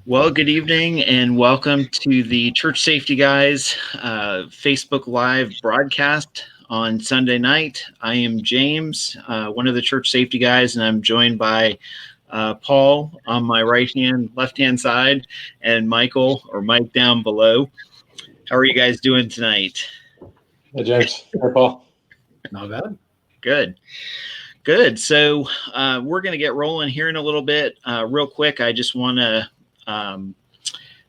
Well, good evening and welcome to the Church Safety Guys Facebook Live broadcast on Sunday night. I am James, one of the Church Safety Guys, and I'm joined by Paul on my left-hand side, and Michael or Mike down below. How are you guys doing tonight? Hey, James. Hey, Paul. Not bad. Good. So we're going to get rolling here in a little bit. Real quick, I just want to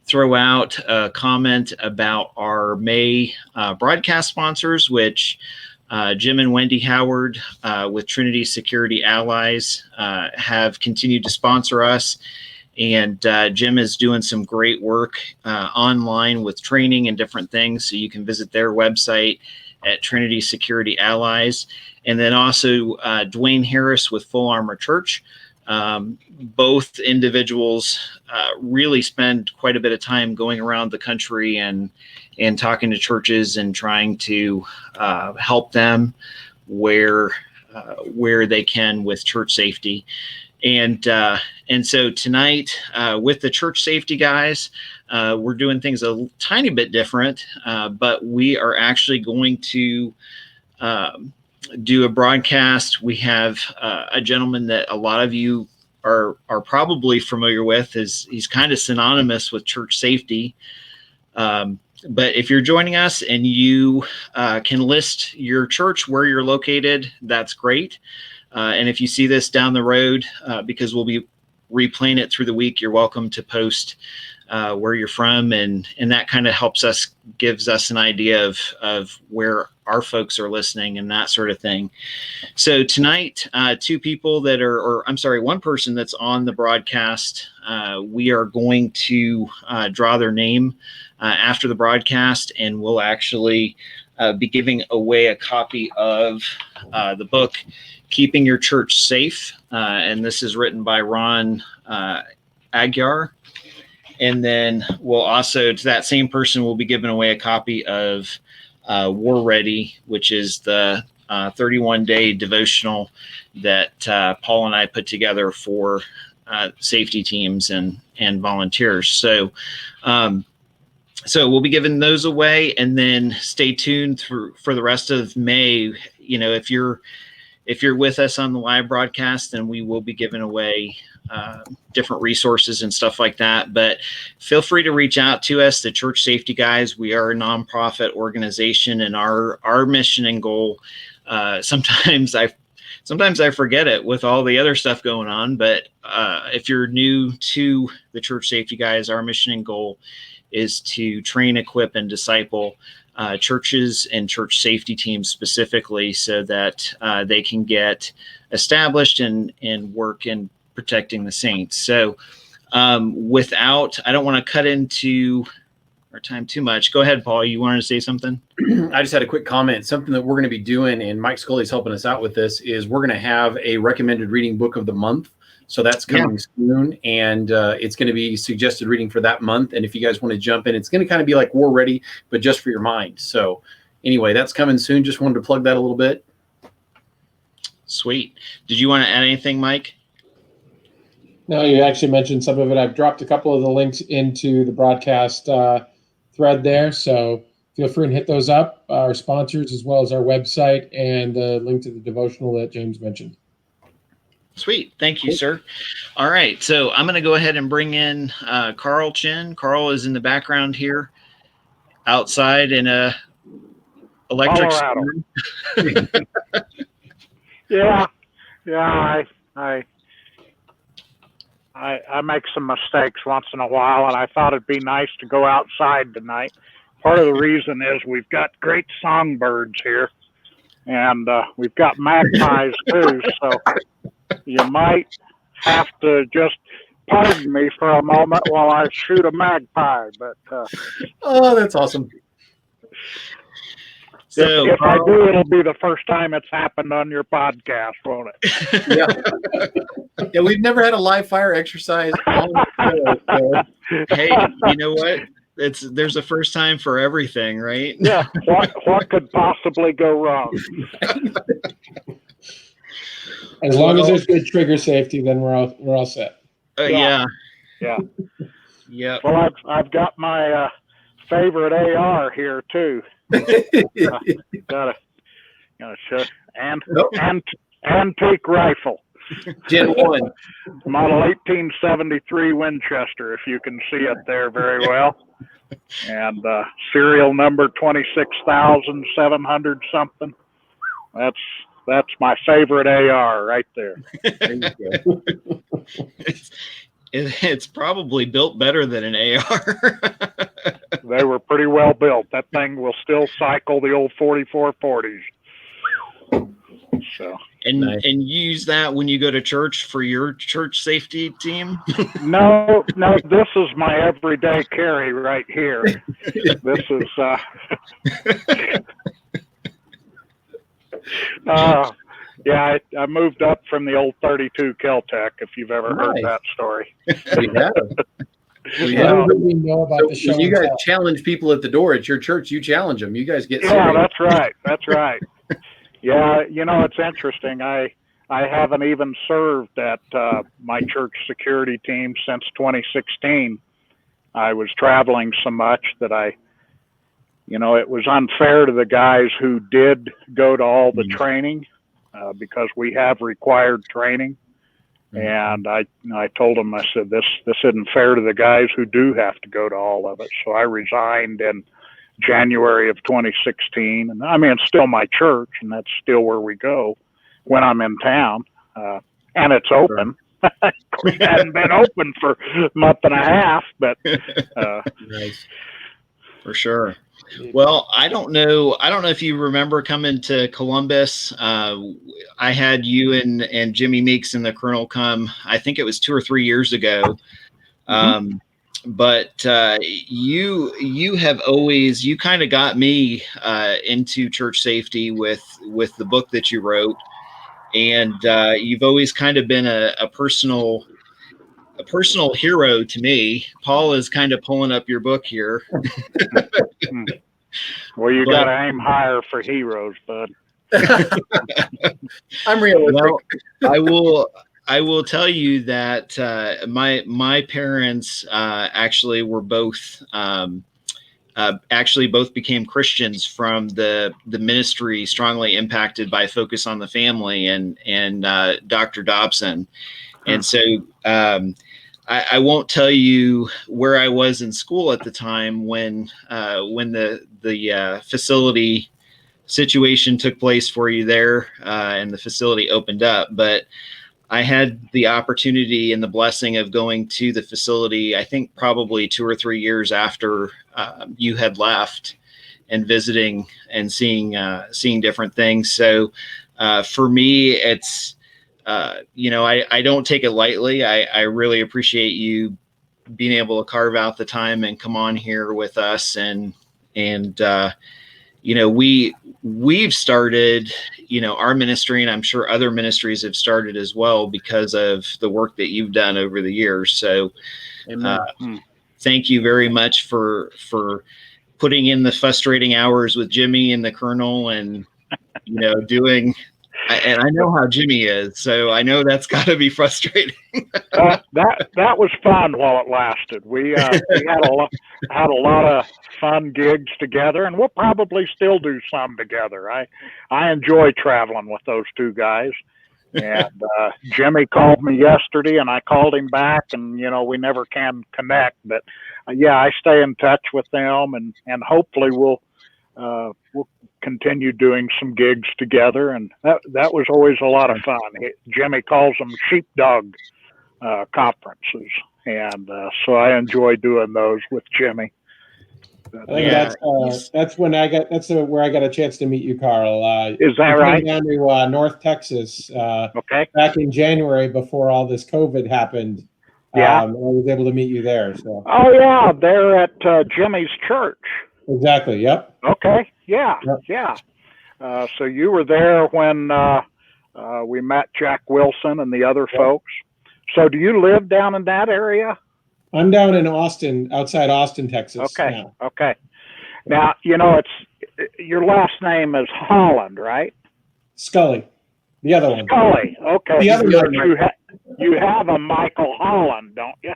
throw out a comment about our May broadcast sponsors, which Jim and Wendy Howard with Trinity Security Allies have continued to sponsor us. And Jim is doing some great work online with training and different things. So you can visit their website at Trinity Security Allies. And then also Dwayne Harris with Full Armor Church. Both individuals really spend quite a bit of time going around the country and talking to churches and trying to help them where they can with church safety. And so tonight with the Church Safety Guys, we're doing things a tiny bit different, but we are actually going to do a broadcast. We have a gentleman that a lot of you are probably familiar with. He's kind of synonymous with church safety. But if you're joining us and you can list your church where you're located, that's great. And if you see this down the road, because we'll be replaying it through the week, you're welcome to post where you're from, and that kind of gives us an idea of where our folks are listening and that sort of thing. So tonight, one person that's on the broadcast, we are going to draw their name after the broadcast, and we'll actually be giving away a copy of the book, Keeping Your Church Safe. And this is written by Ron Aguiar. And then we'll also, to that same person, we'll be giving away a copy of War Ready, which is the 31-day devotional that Paul and I put together for safety teams and volunteers. So we'll be giving those away, and then stay tuned for the rest of May. You know, if you're with us on the live broadcast, then we will be giving away different resources and stuff like that. But feel free to reach out to us, the Church Safety Guys. We are a nonprofit organization, and our mission and goal, sometimes I forget it with all the other stuff going on. But if you're new to the Church Safety Guys, our mission and goal is to train, equip, and disciple churches and church safety teams specifically, so that they can get established and work in protecting the saints. So I don't want to cut into our time too much. Go ahead, Paul. You wanted to say something? I just had a quick comment. Something that we're going to be doing, and Mike Scully's helping us out with this, is we're going to have a recommended reading book of the month. So that's coming soon, and it's going to be suggested reading for that month. And if you guys want to jump in, it's going to kind of be like War Ready, but just for your mind. So anyway, that's coming soon. Just wanted to plug that a little bit. Sweet. Did you want to add anything, Mike? No, you actually mentioned some of it. I've dropped a couple of the links into the broadcast thread there, so feel free and hit those up, our sponsors, as well as our website, and the link to the devotional that James mentioned. Sweet. Thank you, sir. All right. So I'm going to go ahead and bring in Carl Chinn. Carl is in the background here outside in a electric storm. Yeah. I make some mistakes once in a while, and I thought it'd be nice to go outside tonight. Part of the reason is we've got great songbirds here, and we've got magpies too, so you might have to just pardon me for a moment while I shoot a magpie. But oh, that's awesome. So if I do, it'll be the first time it's happened on your podcast, won't it? Yeah, we've never had a live fire exercise on the show, so. Hey, you know what? There's a first time for everything, right? Yeah. What could possibly go wrong? As long as there's good trigger safety, then we're all set. Yeah. Yep. Well, I've got my favorite AR here too. Got a antique rifle. Gen 1. Model 1873 Winchester, if you can see it there very well. And serial number 26,700 something. That's my favorite AR right there. There you go. It's probably built better than an AR. They were pretty well built. That thing will still cycle the old 4440s. So. And Nice. and use that when you go to church for your church safety team? No, this is my everyday carry right here. This is yeah, I moved up from the old 32 Kel-Tec, if you've ever heard that story. We have. We know about the show. When you guys challenge people at the door at your church, you challenge them. You guys get serious. Yeah, that's right. That's right. Yeah, it's interesting. I haven't even served at my church security team since 2016. I was traveling so much that it was unfair to the guys who did go to all the training because we have required training. And I told them, I said, this isn't fair to the guys who do have to go to all of it. So I resigned in January of 2016. And I mean, it's still my church, and that's still where we go when I'm in town. And it's open. Of course, it hadn't been open for a month and a half, but Nice. For sure. Well, I don't know if you remember coming to Columbus. I had you and Jimmy Meeks and the Colonel come, I think it was 2 or 3 years ago. But you have always, you kind of got me into church safety with the book that you wrote. And you've always kind of been a personal hero to me. Paul is kind of pulling up your book here. Well, you got to aim higher for heroes, bud. I'm realistic. Well, I will tell you that my parents actually were both became Christians from the ministry strongly impacted by Focus on the Family and Dr. Dobson. And so I won't tell you where I was in school at the time when the facility situation took place for you there and the facility opened up. But I had the opportunity and the blessing of going to the facility, I think probably 2 or 3 years after you had left, and visiting and seeing different things. So for me, it's, I don't take it lightly. I really appreciate you being able to carve out the time and come on here with us. And we've started, our ministry, and I'm sure other ministries have started as well because of the work that you've done over the years. So thank you very much for putting in the frustrating hours with Jimmy and the Colonel and, doing. And I know how Jimmy is, so I know that's got to be frustrating. That was fun while it lasted. We had a lot of fun gigs together, and we'll probably still do some together. I enjoy traveling with those two guys. And Jimmy called me yesterday, and I called him back, and we never can connect. But I stay in touch with them, and hopefully we'll continue doing some gigs together, and that was always a lot of fun. Jimmy calls them sheepdog conferences, and so I enjoy doing those with Jimmy. I think that's where I got a chance to meet you, Carl. Is that right? Down to North Texas. Okay. Back in January, before all this COVID happened. I was able to meet you there. So. Oh yeah, they're at Jimmy's church. Exactly. Yep. Okay. Yeah. Yep. Yeah. So you were there when we met Jack Wilson and the other folks. So do you live down in that area? I'm down in Austin, outside Austin, Texas. Okay. Now. Okay. Now, it's your last name is Holland, right? Scully. The other one. Scully. Okay. The other one. You have a Michael Holland, don't you?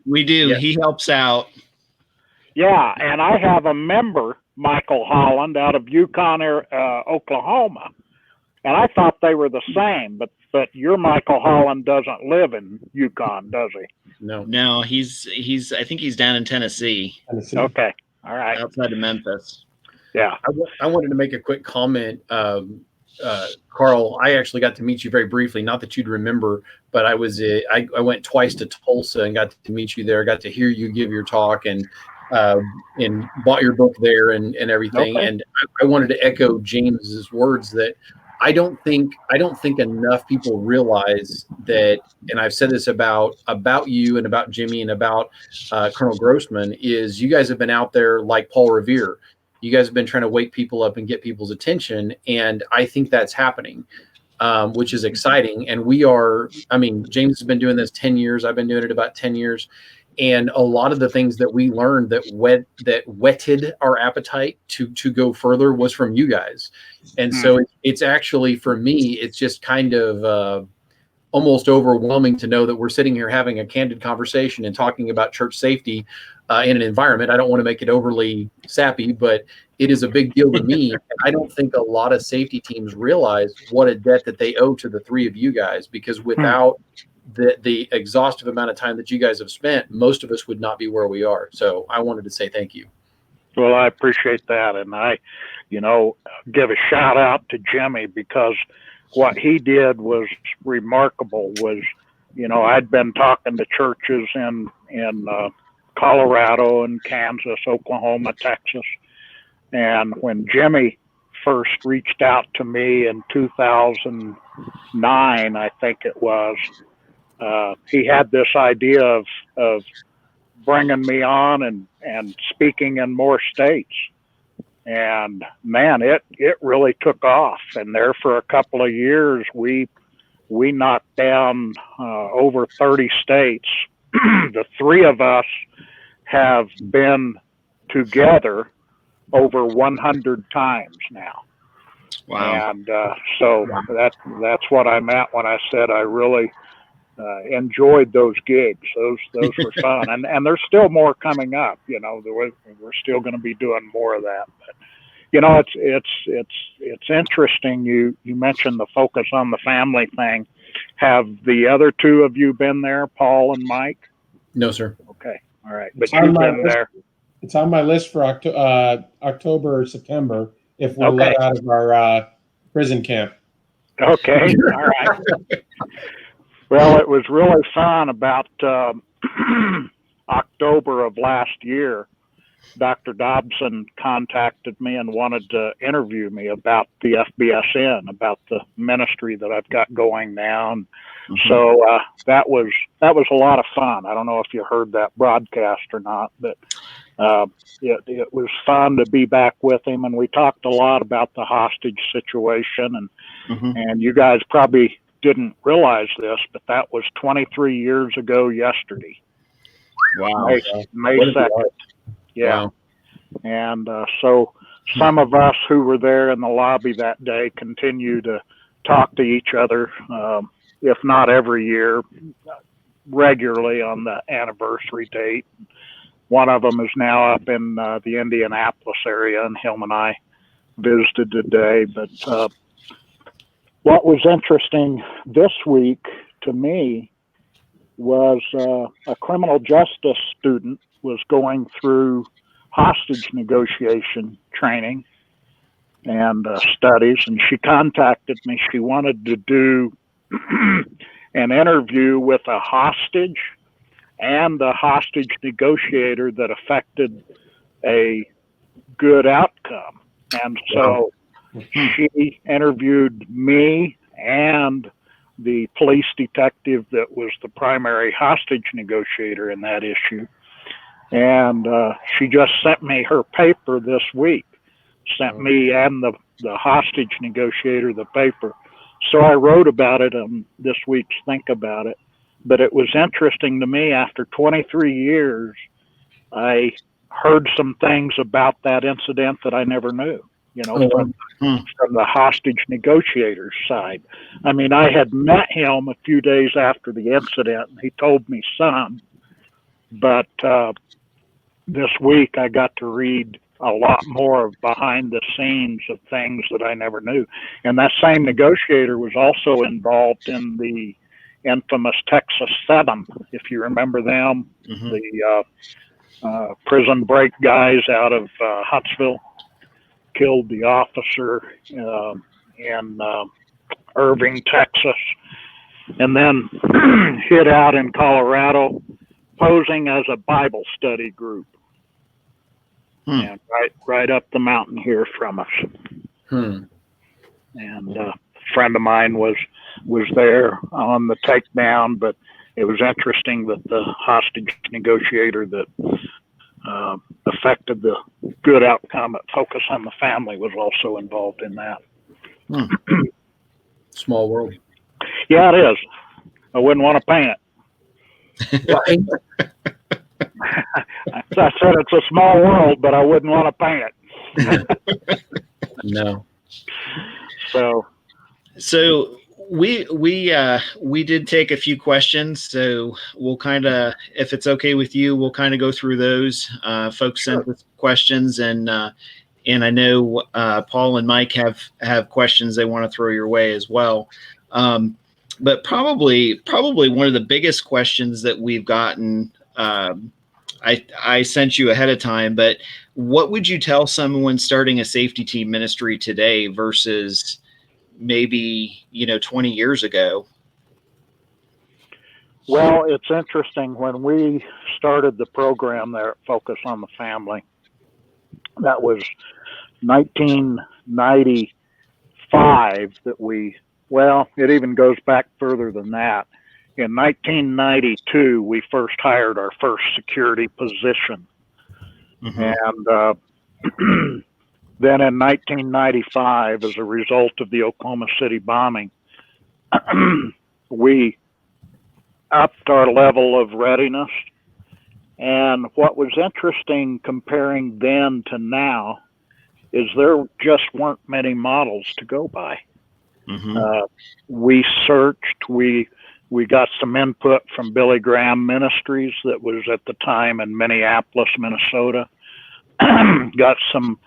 We do. Yeah. He helps out. Yeah, and I have a member, Michael Holland, out of Yukon, Oklahoma, and I thought they were the same, but your Michael Holland doesn't live in Yukon, does he? No, he's. I think he's down in Tennessee. Okay, all right, outside of Memphis. Yeah, I wanted to make a quick comment. Carl, I actually got to meet you very briefly. Not that you'd remember, but I went twice to Tulsa and got to meet you there. Got to hear you give your talk and bought your book there and everything. Okay. And I wanted to echo James's words that I don't think enough people realize that, and I've said this about you and about Jimmy and about Colonel Grossman, is you guys have been out there like Paul Revere. You guys have been trying to wake people up and get people's attention, and I think that's happening, which is exciting. And James has been doing this 10 years. I've been doing it about 10 years. And a lot of the things that we learned that whetted our appetite to go further was from you guys. And so it's actually, for me, it's just kind of almost overwhelming to know that we're sitting here having a candid conversation and talking about church safety in an environment. I don't want to make it overly sappy, but it is a big deal to me. And I don't think a lot of safety teams realize what a debt that they owe to the three of you guys, because without the exhaustive amount of time that you guys have spent, most of us would not be where we are. So I wanted to say thank you. Well, I appreciate that. And I, give a shout out to Jimmy, because what he did was remarkable. I'd been talking to churches in Colorado and Kansas, Oklahoma, Texas. And when Jimmy first reached out to me in 2009, I think it was, he had this idea of bringing me on and speaking in more states. And man, it really took off. And there for a couple of years, we knocked down over 30 states. The three of us have been together over 100 times now. Wow. And so that's what I meant when I said I really enjoyed those gigs. Those were fun, and there's still more coming up. We're still going to be doing more of that. But it's interesting. You mentioned the focus on the family thing. Have the other two of you been there, Paul and Mike? No, sir. Okay, all right, but you've been there. It's on my list for October or September if we're let out of our prison camp. Okay, all right. Well, it was really fun. About October of last year, Dr. Dobson contacted me and wanted to interview me about the FBSN, about the ministry that I've got going now. And so that was a lot of fun. I don't know if you heard that broadcast or not, but it was fun to be back with him. And we talked a lot about the hostage situation. And you guys probably didn't realize this, but that was 23 years ago yesterday. Wow. May 2nd. Yeah. Wow. And so some of us who were there in the lobby that day continue to talk to each other, if not every year, regularly on the anniversary date. One of them is now up in the Indianapolis area, and him and I visited today. But what was interesting this week to me was a criminal justice student was going through hostage negotiation training and studies, and she contacted me. She wanted to do an interview with a hostage and a hostage negotiator that affected a good outcome. And so she interviewed me and the police detective that was the primary hostage negotiator in that issue. And she just sent me her paper this week, sent me and the hostage negotiator the paper. So I wrote about it on this week's Think About It. But it was interesting to me, after 23 years, I heard some things about that incident that I never knew, from the hostage negotiator's side. I mean, I had met him a few days after the incident, and he told me some, But this week I got to read a lot more of behind the scenes of things that I never knew. And that same negotiator was also involved in the infamous Texas 7, if you remember them, Mm-hmm. the prison break guys out of Huntsville, killed the officer in Irving, Texas, and then hid out in Colorado posing as a Bible study group. And right up the mountain here from us. And a friend of mine was there on the takedown, but it was interesting that the hostage negotiator that affected the good outcome at Focus on the Family was also involved in that. Small world. Yeah, it is. I wouldn't want to paint it. I said it's a small world, but I wouldn't want to paint it. No. So we did take a few questions, so we'll kind of, if it's okay with you, we'll kind of go through those. Folks sent us questions, and I know Paul and Mike have questions they want to throw your way as well. But probably one of the biggest questions that we've gotten. I sent you ahead of time, but what would you tell someone starting a safety team ministry today versus maybe 20 years ago? Well, it's interesting. When we started the program there at Focus on the Family, that was 1995 it even goes back further than that. In 1992, we first hired our first security position. And then in 1995, as a result of the Oklahoma City bombing, we upped our level of readiness. And what was interesting comparing then to now is there just weren't many models to go by. We searched, we got some input from Billy Graham Ministries that was at the time in Minneapolis, Minnesota. Got some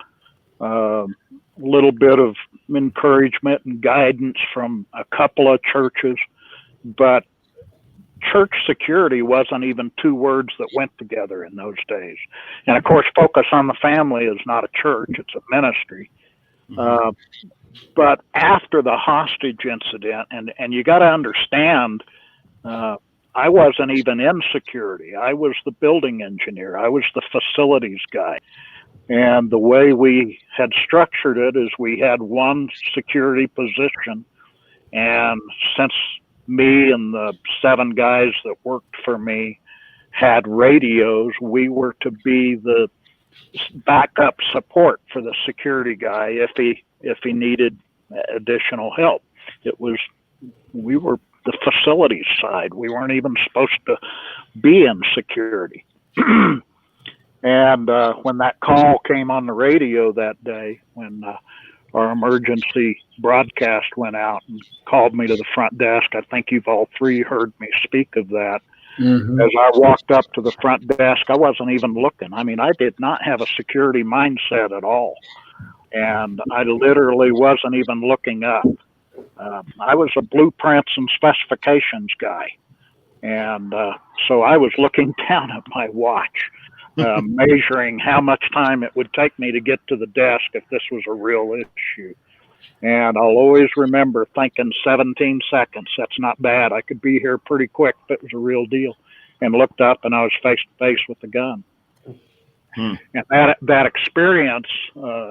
little bit of encouragement and guidance from a couple of churches, but church security wasn't even two words that went together in those days. And of course, Focus on the Family is not a church, it's a ministry. But after the hostage incident, and you got to understand, I wasn't even in security. I was the building engineer. I was the facilities guy. And the way we had structured it is we had one security position. And since me and the 7 guys that worked for me had radios, we were to be the backup support for the security guy if he needed additional help. We were the facilities side. We weren't even supposed to be in security. And when that call came on the radio that day, when our emergency broadcast went out and called me to the front desk, I think you've all 3 heard me speak of that. As I walked up to the front desk, I wasn't even looking. I mean, I did not have a security mindset at all. And I literally wasn't even looking up. I was a blueprints and specifications guy. And so I was looking down at my watch, measuring how much time it would take me to get to the desk if this was a real issue. And I'll always remember thinking 17 seconds, that's not bad. I could be here pretty quick if it was a real deal. And looked up and I was face to face with the gun. And that experience,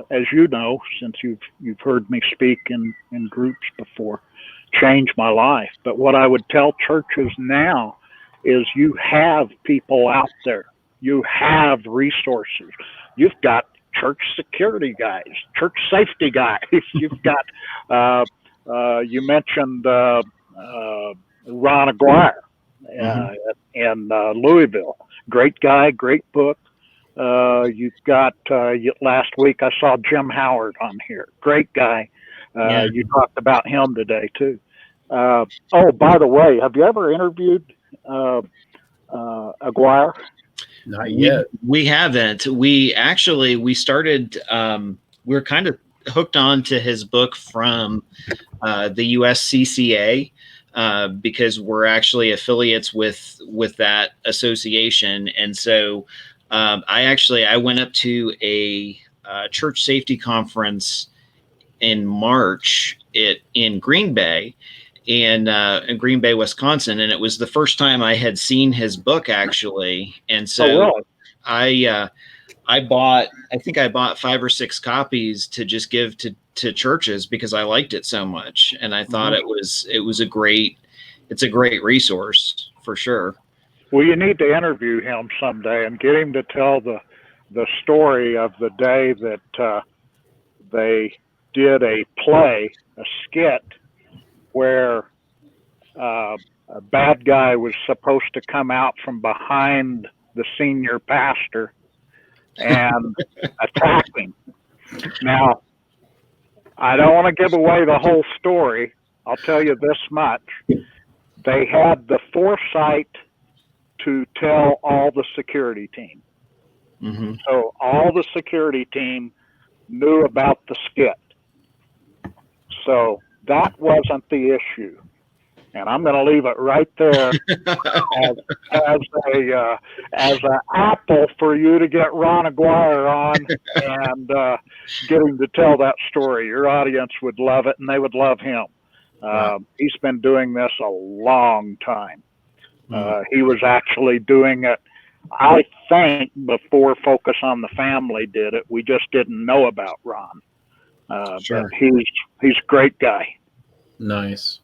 as you know, since you've heard me speak in groups before, changed my life. But what I would tell churches now is you have people out there. You have resources. You've got church security guys, church safety guys. You've got, you mentioned Ron Aguirre in Louisville. Great guy, great book. You've got, last week I saw Jim Howard on here. Great guy. You talked about him today too. Oh, by the way, have you ever interviewed Aguirre? Not yet. We haven't. We started. We're kind of hooked on to his book from the USCCA because we're actually affiliates with that association, and so I went up to a church safety conference in March in Green Bay. In Green Bay, Wisconsin, and it was the first time I had seen his book actually, and so I bought 5 or 6 copies to just give to churches because I liked it so much, and I thought it's a great resource for sure. Well, you need to interview him someday and get him to tell the story of the day that they did a skit where a bad guy was supposed to come out from behind the senior pastor and attack him. Now, I don't want to give away the whole story. I'll tell you this much. They had the foresight to tell all the security team. Mm-hmm. So all the security team knew about the skit. So that wasn't the issue, and I'm going to leave it right there as an apple for you to get Ron Aguirre on and get him to tell that story. Your audience would love it, and they would love him. Wow. He's been doing this a long time. He was actually doing it, I think, before Focus on the Family did it. We just didn't know about Ron. Sure. But he's a great guy. Nice.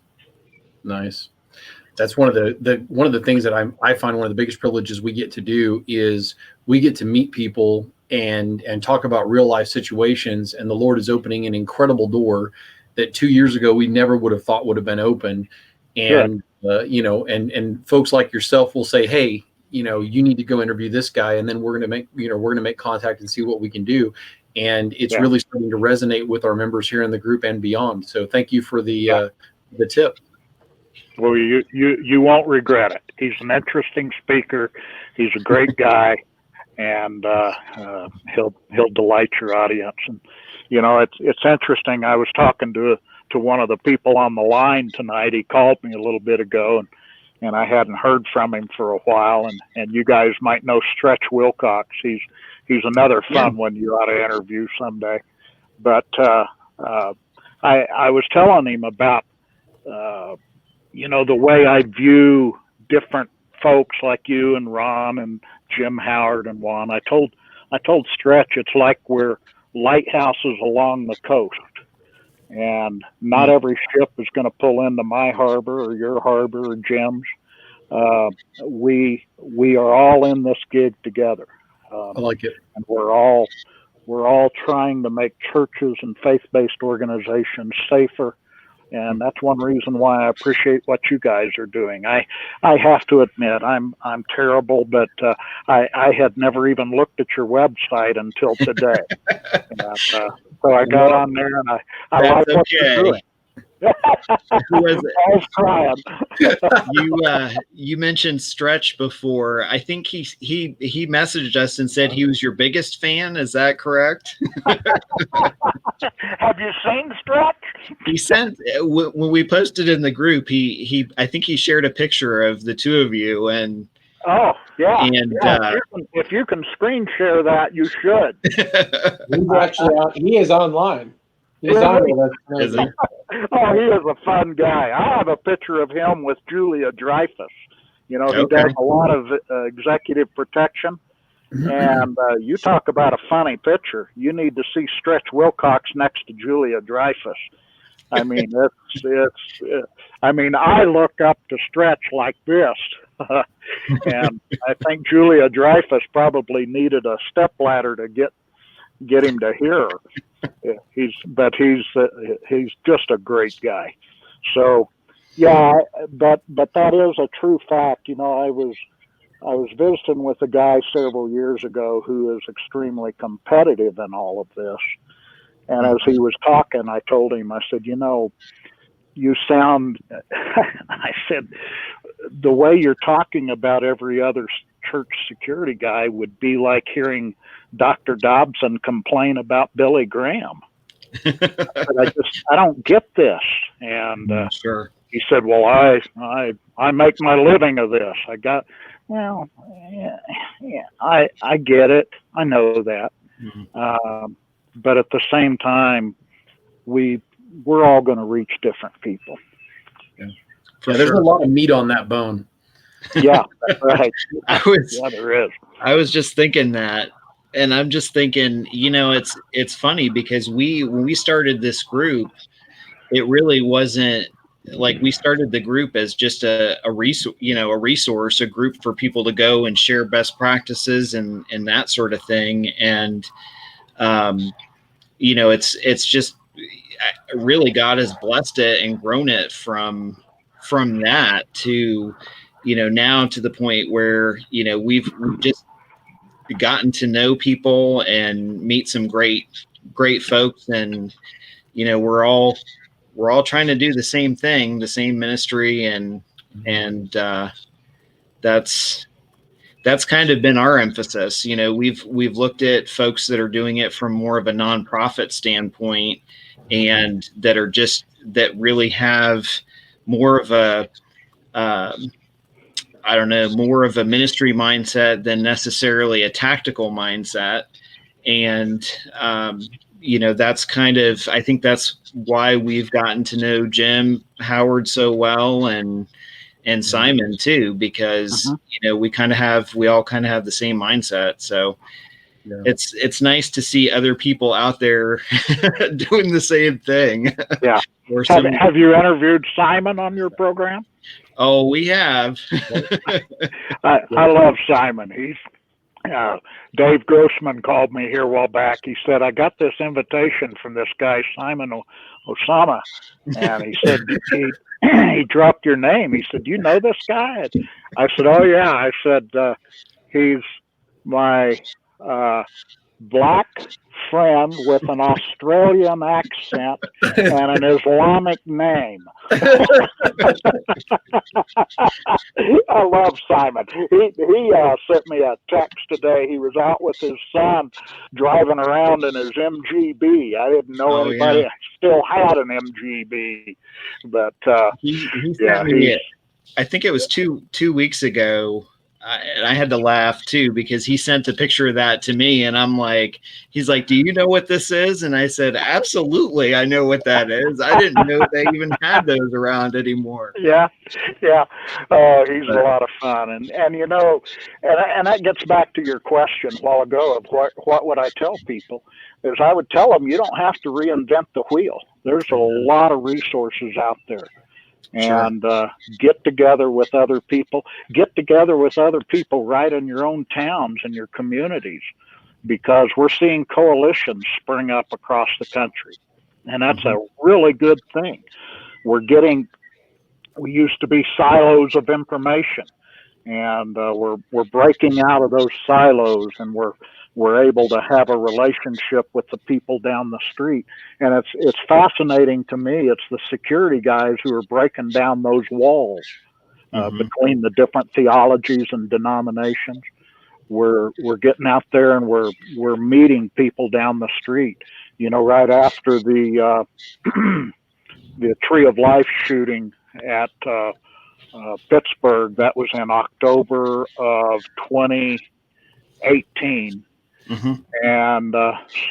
That's one of the things that I find one of the biggest privileges we get to do is we get to meet people and talk about real life situations, and the Lord is opening an incredible door that 2 years ago we never would have thought would have been open. And and folks like yourself will say, hey, you need to go interview this guy, and then we're going to make contact and see what we can do. And it's really starting to resonate with our members here in the group and beyond. So thank you for the tip. Well, you won't regret it. He's an interesting speaker. He's a great guy, and he'll delight your audience. And it's interesting. I was talking to one of the people on the line tonight. He called me a little bit ago, and I hadn't heard from him for a while. And you guys might know Stretch Wilcox. He's another fun one you ought to interview someday. But I was telling him about the way I view different folks like you and Ron and Jim Howard and Juan. I told Stretch it's like we're lighthouses along the coast, and not every ship is going to pull into my harbor or your harbor or Jim's. We are all in this gig together. I like it. And we're all trying to make churches and faith-based organizations safer. And that's one reason why I appreciate what you guys are doing. I have to admit, I'm terrible, but I had never even looked at your website until today. So I got on there, and I like what you're doing. Who was it? I was crying. You mentioned Stretch before. I think he messaged us and said he was your biggest fan. Is that correct? Have you seen Stretch? He sent when we posted in the group. I think he shared a picture of the two of you, and oh yeah. And if you can screen share that, you should. He's actually he is online. He's on with us. Oh, he is a fun guy. I have a picture of him with Julia Dreyfus. He does a lot of executive protection. And you talk about a funny picture. You need to see Stretch Wilcox next to Julia Dreyfus. I mean, I look up to Stretch like this. And I think Julia Dreyfus probably needed a stepladder to get him to hear her. He's just a great guy. So yeah, but that is a true fact. I was visiting with a guy several years ago who is extremely competitive in all of this. And as he was talking, I told him, I said, you sound, I said, the way you're talking about every other church security guy would be like hearing Dr. Dobson complain about Billy Graham. But I don't get this. And Sure. he said, well, I make my living of this. Well, yeah, I get it. I know that. Mm-hmm. But at the same time, we're all going to reach different people. There's a lot of meat on that bone. Yeah, that's right. There is. I was just thinking that, and I'm just thinking, it's funny because when we started this group, it really wasn't like we started the group as just a resource, a group for people to go and share best practices and that sort of thing. And, it's just really God has blessed it and grown it from that to, now to the point where, we've just gotten to know people and meet some great folks. And, we're all trying to do the same thing, the same ministry. And that's kind of been our emphasis. We've looked at folks that are doing it from more of a nonprofit standpoint and that really have more of a, more of a ministry mindset than necessarily a tactical mindset. And, that's kind of, I think that's why we've gotten to know Jim Howard so well and Simon too, because, we all kind of have the same mindset. So it's nice to see other people out there doing the same thing. Yeah. Have you interviewed Simon on your program? Oh, we have. I love Simon. He's Dave Grossman called me here a while back. He said, I got this invitation from this guy, Simon Osama. And he said, he dropped your name. He said, do you know this guy? I said, oh, yeah. I said, he's my black friend with an Australian accent and an Islamic name. I love Simon. He sent me a text today. He was out with his son driving around in his MGB. I didn't know anybody still had an MGB, but he sent me it. I think it was two weeks ago. And I had to laugh too, because he sent a picture of that to me and I'm like, he's like, do you know what this is? And I said, absolutely. I know what that is. I didn't know they even had those around anymore. Yeah. Yeah. He's a lot of fun. And that gets back to your question a while ago of what would I tell people is I would tell them, you don't have to reinvent the wheel. There's a lot of resources out there. And get together with other people. Get together with other people right in your own towns and your communities, because we're seeing coalitions spring up across the country, and that's a really good thing. We used to be silos of information, and we're breaking out of those silos, and we're able to have a relationship with the people down the street. And it's fascinating to me. It's the security guys who are breaking down those walls between the different theologies and denominations. We're getting out there and we're meeting people down the street. Right after the the Tree of Life shooting at Pittsburgh, that was in October of 2018. And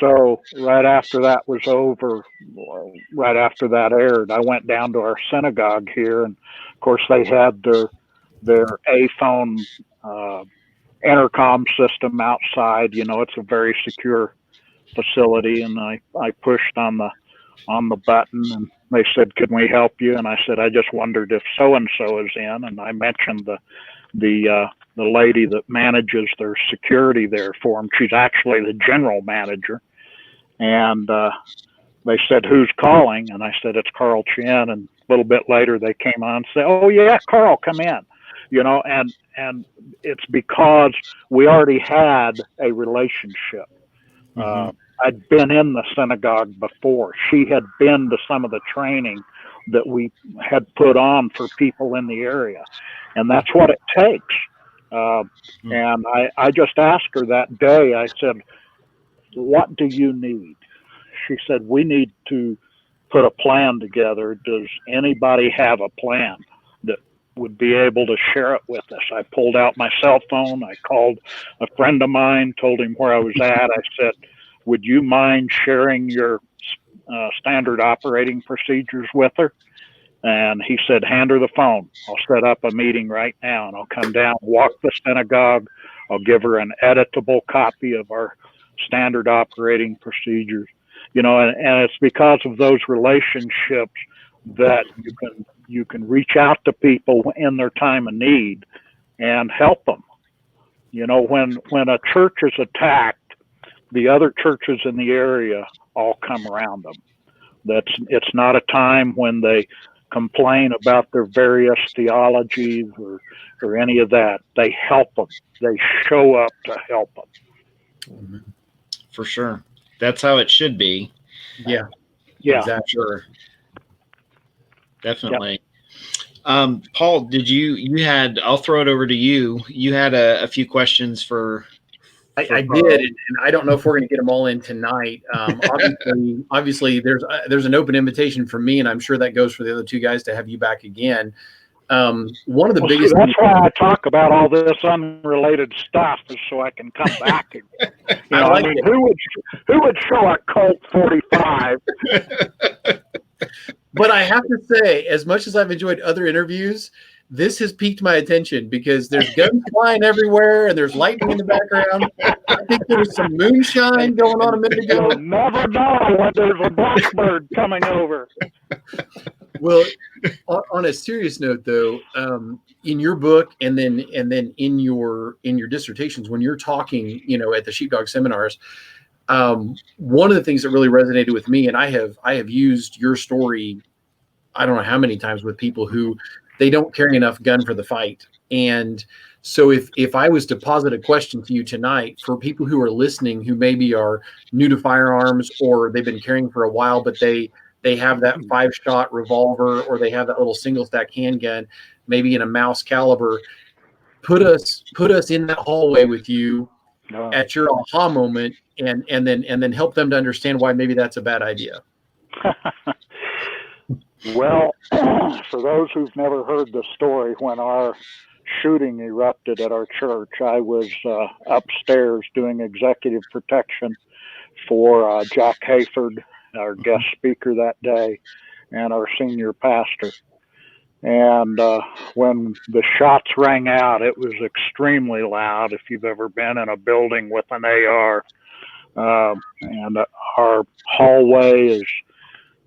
so right after that was over, right after that aired, I went down to our synagogue here, and of course they had their A-phone intercom system outside. It's a very secure facility, and I pushed on the button, and they said, "Can we help you?" And I said, "I just wondered if so and so is in," and I mentioned the lady that manages their security there for them. She's actually the general manager. And they said, "Who's calling?" And I said, "It's Carl Chinn." And a little bit later they came on and said, "Oh yeah, Carl, come in." And it's because we already had a relationship. I'd been in the synagogue before. She had been to some of the training that we had put on for people in the area. And that's what it takes. And I just asked her that day, I said, what do you need? She said, we need to put a plan together. Does anybody have a plan that would be able to share it with us? I pulled out my cell phone. I called a friend of mine, told him where I was at. I said, would you mind sharing your standard operating procedures with her? And he said, hand her the phone. I'll set up a meeting right now, and I'll come down, walk the synagogue. I'll give her an editable copy of our standard operating procedures. You know, and it's because of those relationships that you can reach out to people in their time of need and help them. You know, when a church is attacked, the other churches in the area all come around them. It's not a time when they complain about their various theologies or any of that. They help them. They show up to help them. For sure. That's how it should be. Yeah. Exactly. Sure. Definitely. Yep. Paul, I'll throw it over to you. You had a few questions for I did, and I don't know if we're going to get them all in tonight. Obviously, there's an open invitation for me, and I'm sure that goes for the other two guys to have you back again. One of the biggest. That's why I talk about all this unrelated stuff, is so I can come back. Who would show a Colt 45? But I have to say, as much as I've enjoyed other interviews, this has piqued my attention because there's guns flying everywhere and there's lightning in the background. I think there was some moonshine going on a minute ago. You'll never know when there's a blackbird coming over. Well, on a serious note, though, in your book and then in your dissertations, when you're talking, at the sheepdog seminars, one of the things that really resonated with me, and I have used your story, I don't know how many times, with people who they don't carry enough gun for the fight. And so if I was to posit a question to you tonight for people who are listening, who maybe are new to firearms or they've been carrying for a while, but they have that 5-shot revolver or they have that little single stack handgun, maybe in a mouse caliber, put us in that hallway with you at your aha moment and then help them to understand why maybe that's a bad idea. Well, for those who've never heard the story, when our shooting erupted at our church, I was upstairs doing executive protection for Jack Hayford, our guest speaker that day, and our senior pastor. And when the shots rang out, it was extremely loud. If you've ever been in a building with an AR, and our hallway is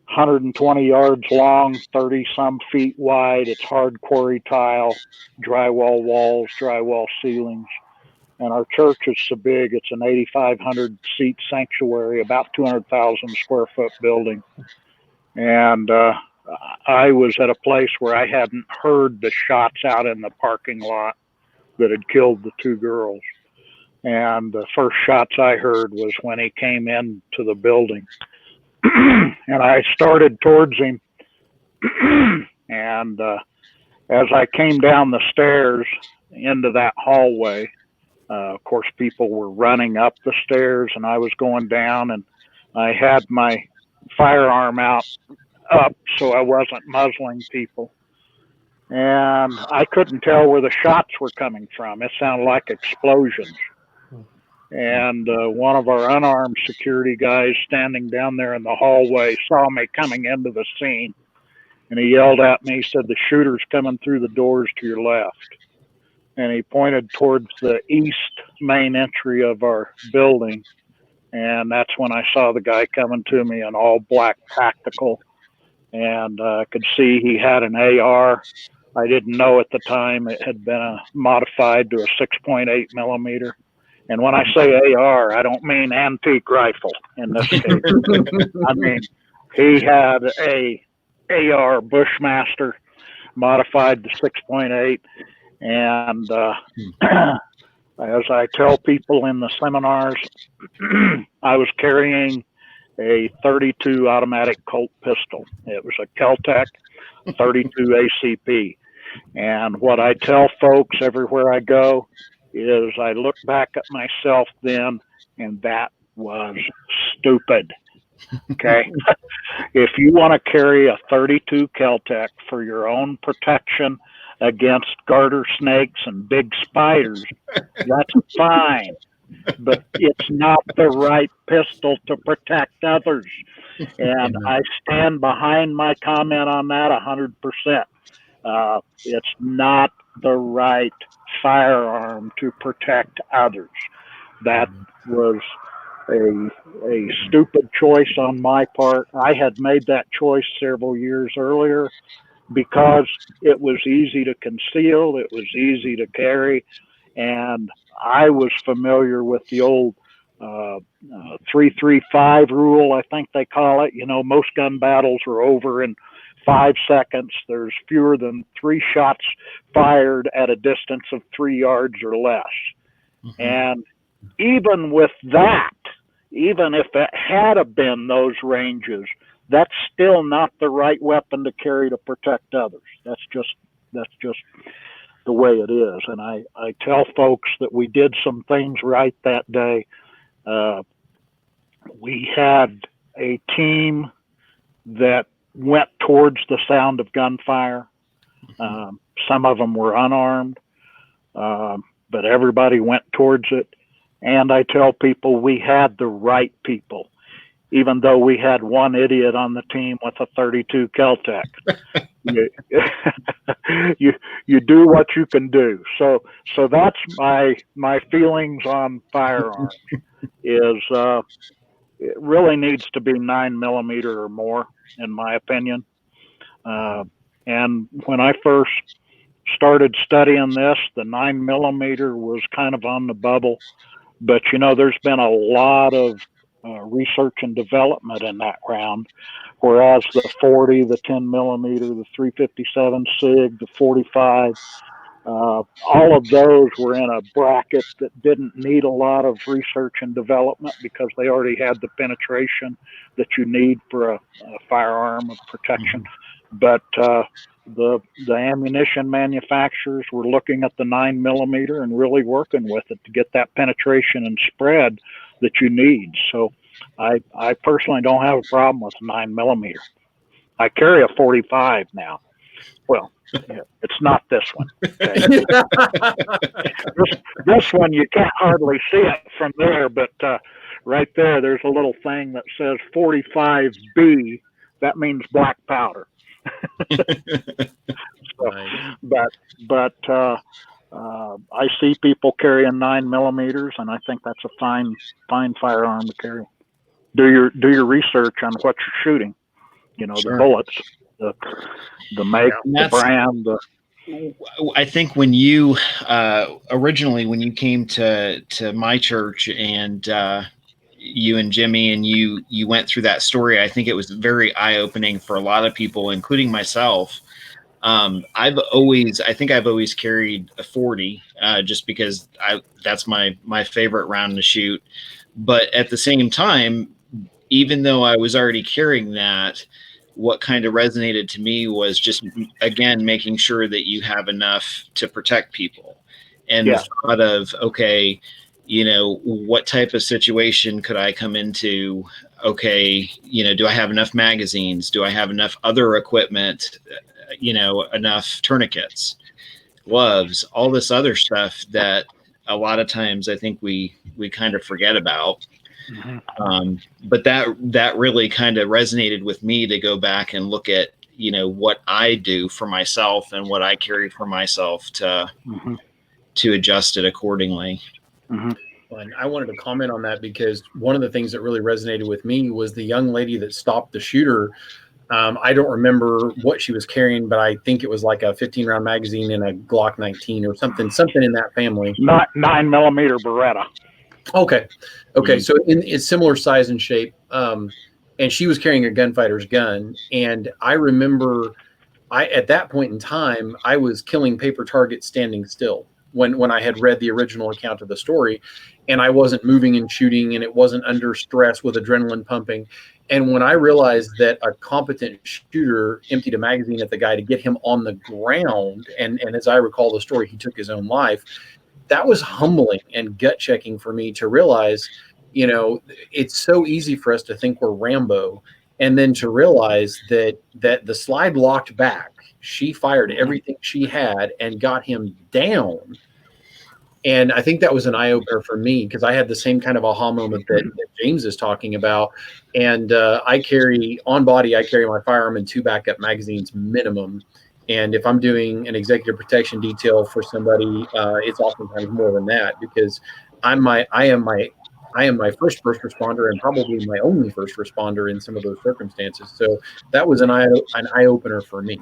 120 yards long, 30 some feet wide. It's hard quarry tile, drywall walls, drywall ceilings. And our church is so big, it's an 8,500 seat sanctuary, about 200,000 square foot building. And I was at a place where I hadn't heard the shots out in the parking lot that had killed the two girls. And the first shots I heard was when he came into the building. And I started towards him. And as I came down the stairs into that hallway, of course, people were running up the stairs and I was going down, and I had my firearm up so I wasn't muzzling people. And I couldn't tell where the shots were coming from. It sounded like explosions. And one of our unarmed security guys standing down there in the hallway saw me coming into the scene. And he yelled at me, he said, "The shooter's coming through the doors to your left." And he pointed towards the east main entry of our building. And that's when I saw the guy coming to me in all black tactical. And I could see he had an AR. I didn't know at the time it had been modified to a 6.8 millimeter. And when I say AR, I don't mean antique rifle in this case. I mean, he had a AR Bushmaster modified to 6.8. And as I tell people in the seminars, I was carrying a 32 automatic Colt pistol. It was a Kel-Tec 32 ACP. And what I tell folks everywhere I go is I look back at myself then, and that was stupid. Okay. If you want to carry a 32 Kel-Tec for your own protection against garter snakes and big spiders, that's fine. But it's not the right pistol to protect others. And I stand behind my comment on that 100%. It's not the right firearm to protect others. That was a stupid choice on my part. I had made that choice several years earlier because it was easy to conceal, it was easy to carry, and I was familiar with the old 3-3-5 rule, I think they call it. You know, most gun battles are over in 5 seconds. There's fewer than 3 shots fired at a distance of 3 yards or less. Mm-hmm. And even with that, even if it had been those ranges, that's still not the right weapon to carry to protect others. That's just the way it is. And I tell folks that we did some things right that day. We had a team that went towards the sound of gunfire. Some of them were unarmed, but everybody went towards it. And I tell people we had the right people, even though we had one idiot on the team with a 32 Kel-Tec. you do what you can do. So that's my feelings on firearms. Is it really needs to be 9mm or more, in my opinion. And when I first started studying this, the 9mm was kind of on the bubble. But, you know, there's been a lot of research and development in that round, whereas the 40, the 10mm, the 357 SIG, the 45, all of those were in a bracket that didn't need a lot of research and development because they already had the penetration that you need for a firearm of protection. But the ammunition manufacturers were looking at the 9mm and really working with it to get that penetration and spread that you need. So I personally don't have a problem with 9mm. I carry a 45 now. Well, it's not this one. Okay? this one, you can't hardly see it from there, but right there, there's a little thing that says 45B. That means black powder. So, but I see people carrying 9mm, and I think that's a fine firearm to carry. Do your research on what you're shooting. You know, sure. The bullets, the make, the brand. I think when you originally when you came to my church and you and Jimmy and you went through that story, I think it was very eye-opening for a lot of people, including myself. I've always carried a 40 just because that's my favorite round to shoot. But at the same time, even though I was already carrying that, what kind of resonated to me was just, again, making sure that you have enough to protect people. And the thought of, okay, you know, what type of situation could I come into? Okay, you know, do I have enough magazines? Do I have enough other equipment? You know, enough tourniquets, gloves, all this other stuff that a lot of times I think we kind of forget about. Mm-hmm. But that really kind of resonated with me to go back and look at, you know, what I do for myself and what I carry for myself to adjust it accordingly. Mm-hmm. And I wanted to comment on that because one of the things that really resonated with me was the young lady that stopped the shooter. I don't remember what she was carrying, but I think it was like a 15-round magazine and a Glock 19 or something in that family. Not 9mm Beretta. Okay. So it's similar size and shape. And she was carrying a gunfighter's gun. And I remember at that point in time, I was killing paper targets standing still. when I had read the original account of the story, and I wasn't moving and shooting, and it wasn't under stress with adrenaline pumping. And when I realized that a competent shooter emptied a magazine at the guy to get him on the ground, and as I recall the story, he took his own life, that was humbling and gut checking for me to realize, it's so easy for us to think we're Rambo, and then to realize that the slide locked back. She fired everything she had and got him down. And I think that was an eye-opener for me, because I had the same kind of aha moment that James is talking about. And I carry my firearm and 2 backup magazines minimum. And if I'm doing an executive protection detail for somebody, it's oftentimes more than that, because I am my first responder, and probably my only first responder in some of those circumstances. So that was an eye opener for me.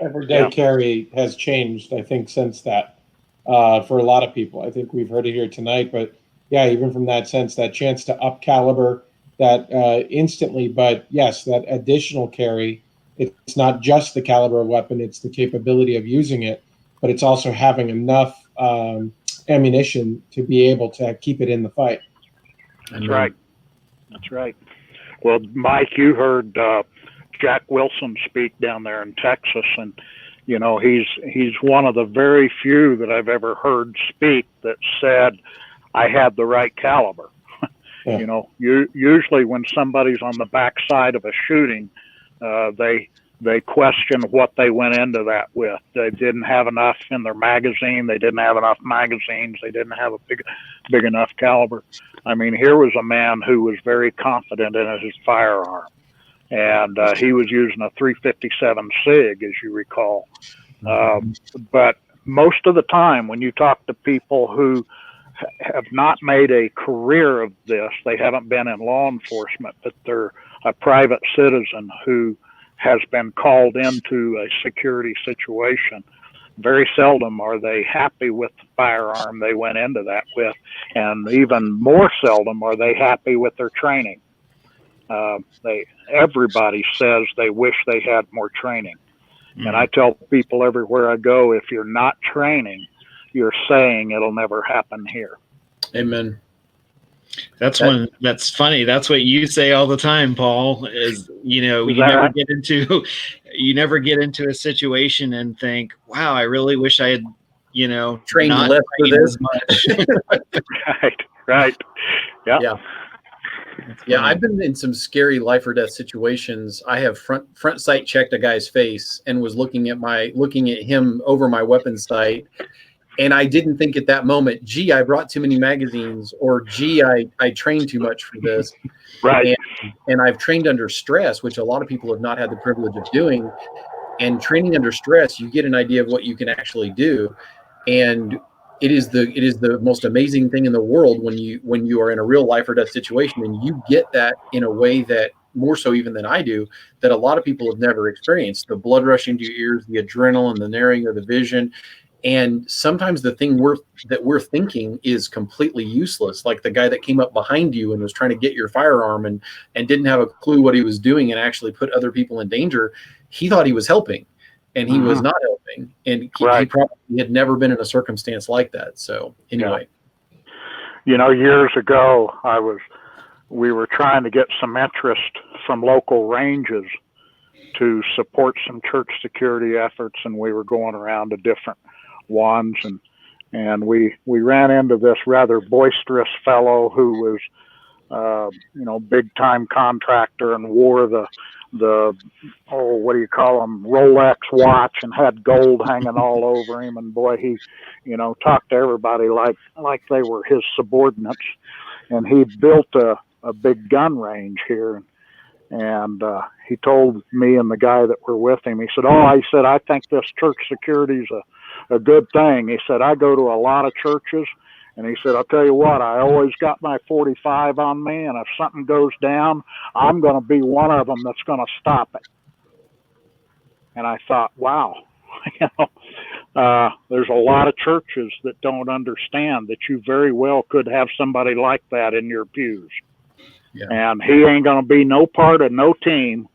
Everyday carry has changed, I think, since that, for a lot of people. I think we've heard it here tonight, but yeah, even from that sense, that chance to up caliber that instantly, but yes, that additional carry, it's not just the caliber of weapon, it's the capability of using it, but it's also having enough ammunition to be able to keep it in the fight. That's right. That's right. Well, Mike, you heard Jack Wilson speak down there in Texas, and he's one of the very few that I've ever heard speak that said, I had the right caliber. Yeah. Usually when somebody's on the backside of a shooting, they question what they went into that with. They didn't have enough in their magazine. They didn't have enough magazines. They didn't have a big enough caliber. I mean, here was a man who was very confident in his firearm, and he was using a 357 SIG, as you recall. But most of the time, when you talk to people who have not made a career of this, they haven't been in law enforcement, but they're a private citizen who has been called into a security situation, very seldom are they happy with the firearm they went into that with, and even more seldom are they happy with their training. Everybody says they wish they had more training. And I tell people everywhere I go, if you're not training, you're saying it'll never happen here. Amen. That's funny. That's what you say all the time, Paul, is, you never get into a situation and think, wow, I really wish I had, trained not less for this much. Right. Yeah. Yeah, I've been in some scary life or death situations. I have front sight checked a guy's face and was looking at him over my weapon sight. And I didn't think at that moment, gee, I brought too many magazines, or gee, I trained too much for this. Right. And I've trained under stress, which a lot of people have not had the privilege of doing. And training under stress, you get an idea of what you can actually do. And it is the most amazing thing in the world when you are in a real life or death situation, and you get that in a way that, more so even than I do, that a lot of people have never experienced. The blood rushing to your ears, the adrenaline, the narrowing of the vision. And sometimes the thing that we're thinking is completely useless. Like the guy that came up behind you and was trying to get your firearm and didn't have a clue what he was doing and actually put other people in danger. He thought he was helping, and he was not helping. And he probably had never been in a circumstance like that. So anyway. Years ago, we were trying to get some interest from local ranges to support some church security efforts, and we were going around to different ones, and we ran into this rather boisterous fellow who was big time contractor and wore the what do you call them, Rolex watch, and had gold hanging all over him, and boy, he talked to everybody like they were his subordinates. And he built a big gun range here, and he told me and the guy that were with him, he said, I think this church security's a good thing. He said, I go to a lot of churches, and he said, I'll tell you what, I always got my 45 on me, and if something goes down, I'm going to be one of them that's going to stop it. And I thought, wow, there's a lot of churches that don't understand that you very well could have somebody like that in your pews. Yeah. And he ain't going to be no part of no team,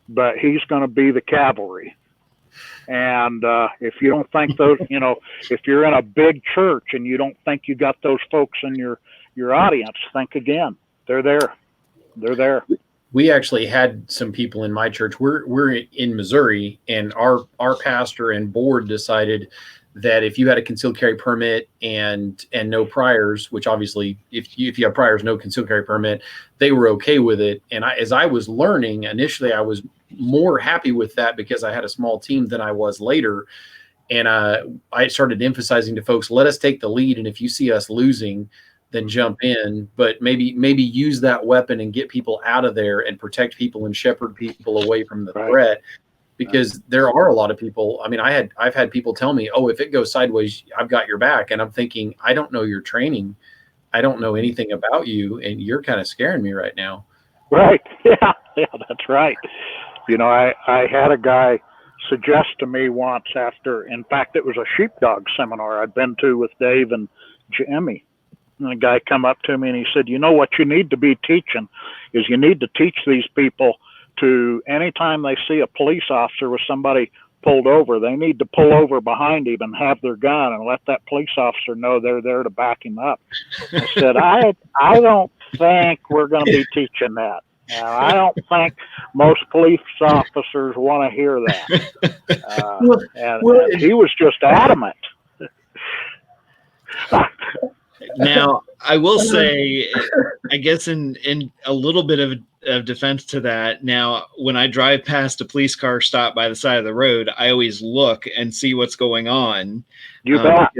but he's going to be the cavalry. And if you don't think those, if you're in a big church and you don't think you got those folks in your audience, think again. They're there. They're there. We actually had some people in my church. We're in Missouri, and our pastor and board decided that if you had a concealed carry permit and no priors, which obviously if you have priors, no concealed carry permit, they were okay with it. And as I was learning initially, I was more happy with that because I had a small team than I was later. And I started emphasizing to folks, let us take the lead. And if you see us losing, then jump in, but maybe use that weapon and get people out of there and protect people and shepherd people away from the threat. Because there are a lot of people. I mean, I've had people tell me, "Oh, if it goes sideways, I've got your back." And I'm thinking, I don't know your training, I don't know anything about you, and you're kind of scaring me right now. Right? Yeah, that's right. I had a guy suggest to me once after, in fact, it was a sheepdog seminar I'd been to with Dave and Jimmy. And the guy come up to me and he said, what you need to be teaching is you need to teach these people to, anytime they see a police officer with somebody pulled over, they need to pull over behind him and have their gun and let that police officer know they're there to back him up. I said, I don't think we're going to be teaching that. I don't think most police officers want to hear that. And he was just adamant. Now, I will say, I guess in a little bit of defense to that, now, when I drive past a police car stopped by the side of the road, I always look and see what's going on. You bet.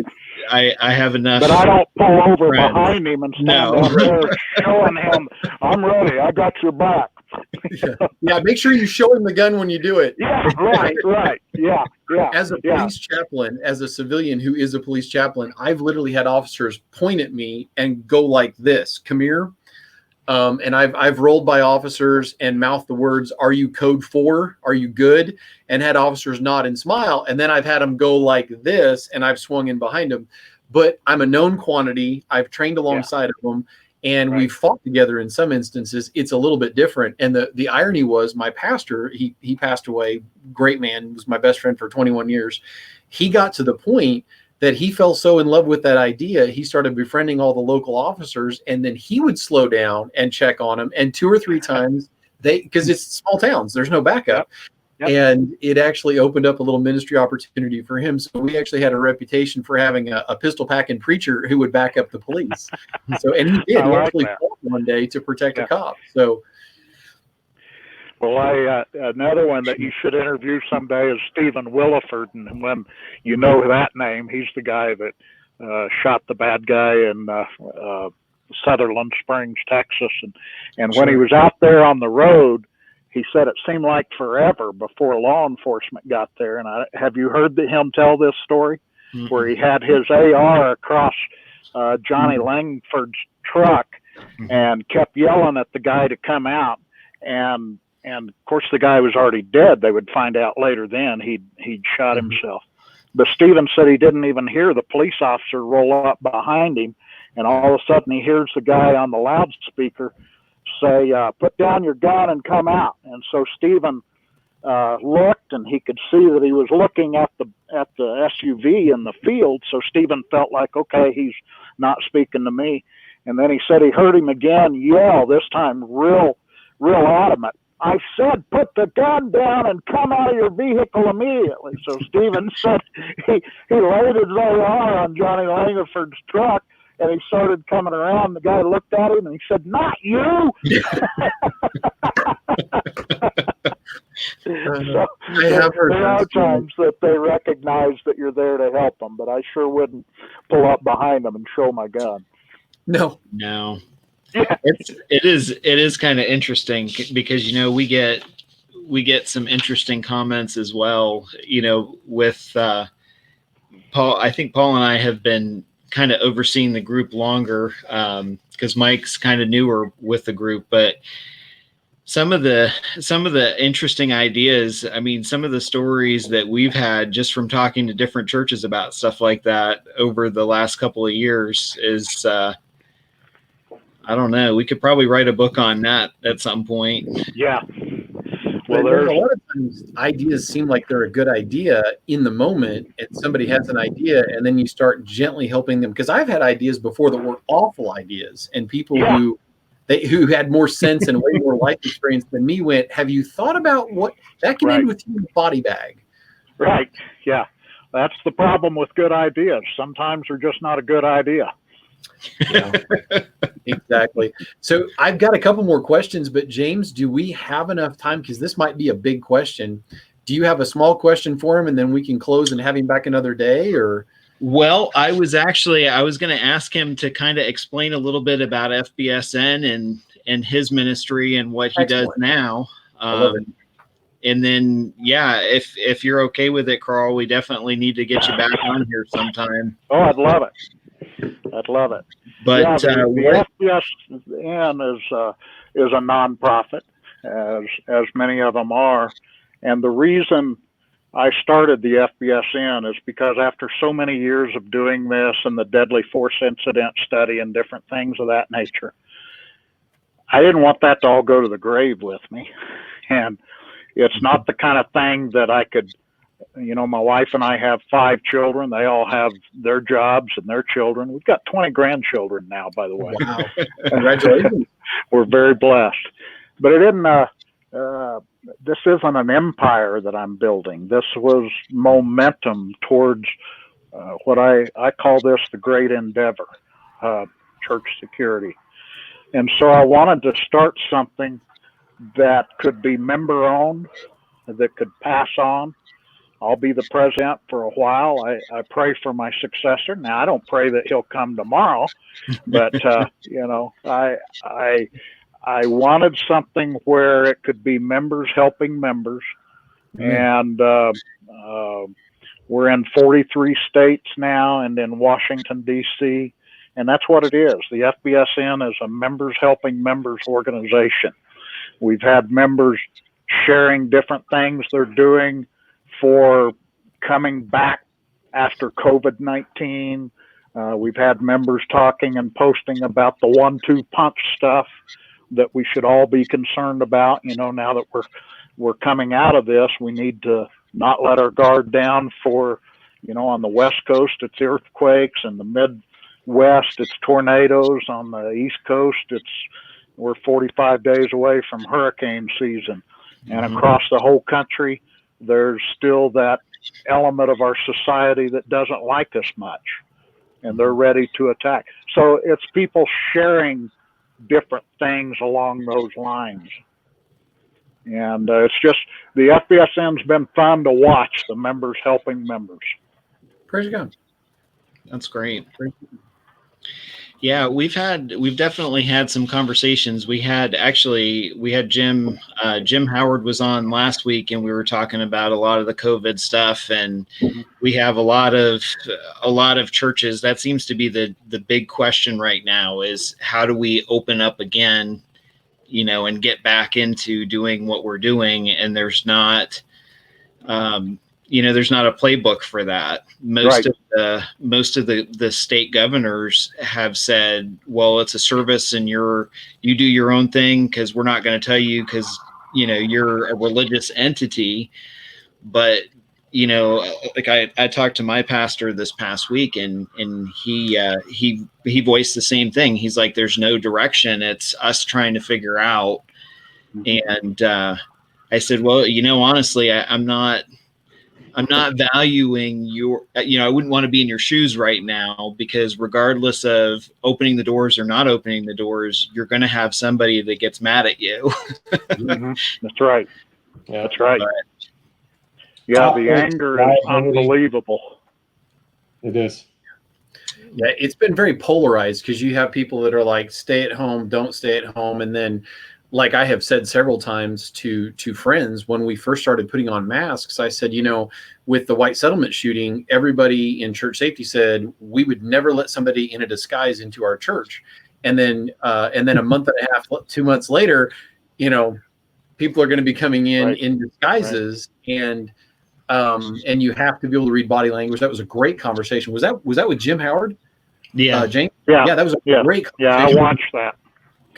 I have enough. But I don't pull over behind him and stand up there showing him, I'm ready, I got your back. Yeah, make sure you show him the gun when you do it. Yeah, right. Yeah. As a police chaplain, as a civilian who is a police chaplain, I've literally had officers point at me and go like this, come here. And I've rolled by officers and mouthed the words, "Are you code 4? Are you good?" And had officers nod and smile. And then I've had them go like this, and I've swung in behind them. But I'm a known quantity. I've trained alongside of them, and we've fought together in some instances. It's a little bit different. And the irony was, my pastor, he passed away, great man, was my best friend for 21 years. He got to the point that he fell so in love with that idea, he started befriending all the local officers, and then he would slow down and check on them. And 2 or 3 times, because it's small towns, there's no backup. Yep. And it actually opened up a little ministry opportunity for him. So we actually had a reputation for having a pistol packing preacher who would back up the police. So, and he did. He actually fought one day to protect a cop. So, well, another one that you should interview someday is Stephen Williford, and when you know that name, he's the guy that shot the bad guy in Sutherland Springs, Texas, and when he was out there on the road, he said it seemed like forever before law enforcement got there. And have you heard him tell this story? Mm-hmm. Where he had his AR across Johnny Langford's truck and kept yelling at the guy to come out, and of course the guy was already dead. They would find out later then he'd shot himself. But Stephen said he didn't even hear the police officer roll up behind him, and all of a sudden he hears the guy on the loudspeaker say, "Put down your gun and come out." And so Stephen looked, and he could see that he was looking at the SUV in the field. So Stephen felt like, okay, he's not speaking to me. And then he said he heard him again yell, this time real adamant, "I said, put the gun down and come out of your vehicle immediately." So Stephen said he laid his AR on Johnny Langford's truck, and he started coming around. The guy looked at him and he said, "Not you." So there are times that they recognize that you're there to help them, but I sure wouldn't pull up behind them and show my gun. No. Yeah. It is kind of interesting because, we get some interesting comments as well, with Paul. I think Paul and I have been kind of overseeing the group longer because Mike's kind of newer with the group, but some of the interesting ideas, some of the stories that we've had just from talking to different churches about stuff like that over the last couple of years is, I don't know, we could probably write a book on that at some point. Yeah. Well, there's a there's lot of times ideas seem like they're a good idea in the moment, and somebody has an idea, and then you start gently helping them. Because I've had ideas before that were awful ideas, and people who had more sense and way more life experience than me went, "Have you thought about what that can end with you in a body bag?" right. Yeah, that's the problem with good ideas. Sometimes they're just not a good idea. Yeah, exactly. So I've got a couple more questions, but James, do we have enough time? Because this might be a big question. Do you have a small question for him, and then we can close and have him back another day? Or Well, I was going to ask him to kind of explain a little bit about FBSN and his ministry and what he does now. I love it. And then, yeah, if you're okay with it, Carl, we definitely need to get you back on here sometime. Oh, I'd love it. I'd love it. But yeah, the FBSN is a nonprofit, as many of them are, and the reason I started the FBSN is because after so many years of doing this and the deadly force incident study and different things of that nature, I didn't want that to all go to the grave with me, and it's not the kind of thing that I could. My wife and I have 5 children. They all have their jobs and their children. We've got 20 grandchildren now, by the way. Wow. Congratulations. We're very blessed. But it didn't, this isn't an empire that I'm building. This was momentum towards what I call this the great endeavor, church security. And so I wanted to start something that could be member owned, that could pass on. I'll be the president for a while. I pray for my successor. Now, I don't pray that he'll come tomorrow, but I wanted something where it could be members helping members, and we're in 43 states now, and in Washington D.C., and that's what it is. The FBSN is a members helping members organization. We've had members sharing different things they're doing for coming back after COVID-19. We've had members talking and posting about the 1-2 punch stuff that we should all be concerned about. Now that we're coming out of this, we need to not let our guard down for, on the West Coast, it's earthquakes, and the Midwest, it's tornadoes. On the East Coast, we're 45 days away from hurricane season. And across the whole country, there's still that element of our society that doesn't like us much, and they're ready to attack. So it's people sharing different things along those lines. And it's just, the FBSN's been fun to watch, the members helping members. Praise God. That's great. Yeah, we've definitely had some conversations. We had Jim Howard was on last week, and we were talking about a lot of the COVID stuff, and we have a lot of churches. That seems to be the big question right now, is how do we open up again, and get back into doing what we're doing. And there's not, there's not a playbook for that. Most of the state governors have said, well, it's a service and you do your own thing, because we're not going to tell you, because you're a religious entity. But like I talked to my pastor this past week, and he voiced the same thing. He's like, there's no direction. It's us trying to figure out. And I said, well, honestly, I'm not valuing your, I wouldn't want to be in your shoes right now, because regardless of opening the doors or not opening the doors, you're going to have somebody that gets mad at you. That's right. Yeah. That's right. Yeah, the anger is unbelievable. It is. Yeah, it's been very polarized, because you have people that are like, stay at home, don't stay at home. And then, like I have said several times to friends, when we first started putting on masks, I said, with the white settlement shooting, everybody in church safety said we would never let somebody in a disguise into our church. And then a month and a half, 2 months later, people are going to be coming in disguises, and you have to be able to read body language. That was a great conversation. Was that with Jim Howard? Yeah. James? Yeah. Yeah, that was a great conversation. Yeah, I watched that.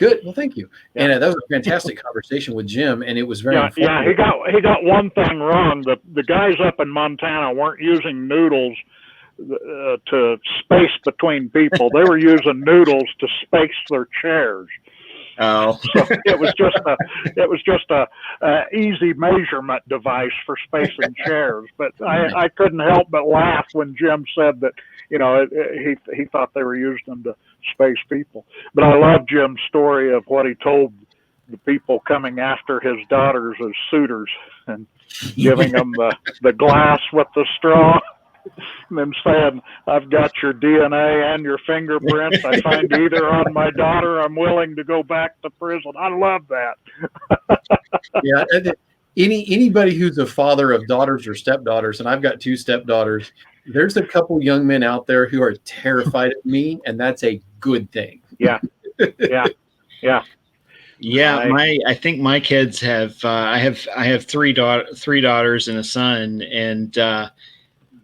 Good. Well, thank you. Yeah. And that was a fantastic conversation with Jim, and it was very Yeah, informative. he got one thing wrong. The guys up in Montana weren't using noodles to space between people. They were using noodles to space their chairs. Oh, So it was just a easy measurement device for spacing chairs. But I couldn't help but laugh when Jim said that, you know, he thought they were using them to space people. But I love Jim's story of what he told the people coming after his daughters as suitors and giving them the glass with the straw. And then saying, I've got your DNA and your fingerprints. I find either on my daughter, I'm willing to go back to prison. I love that. Yeah. Anybody who's a father of daughters or stepdaughters, and I've got 2 stepdaughters, there's a couple young men out there who are terrified of me, and that's a good thing. Yeah. Yeah. Yeah. yeah. I think my kids have. I have three daughters and a son, and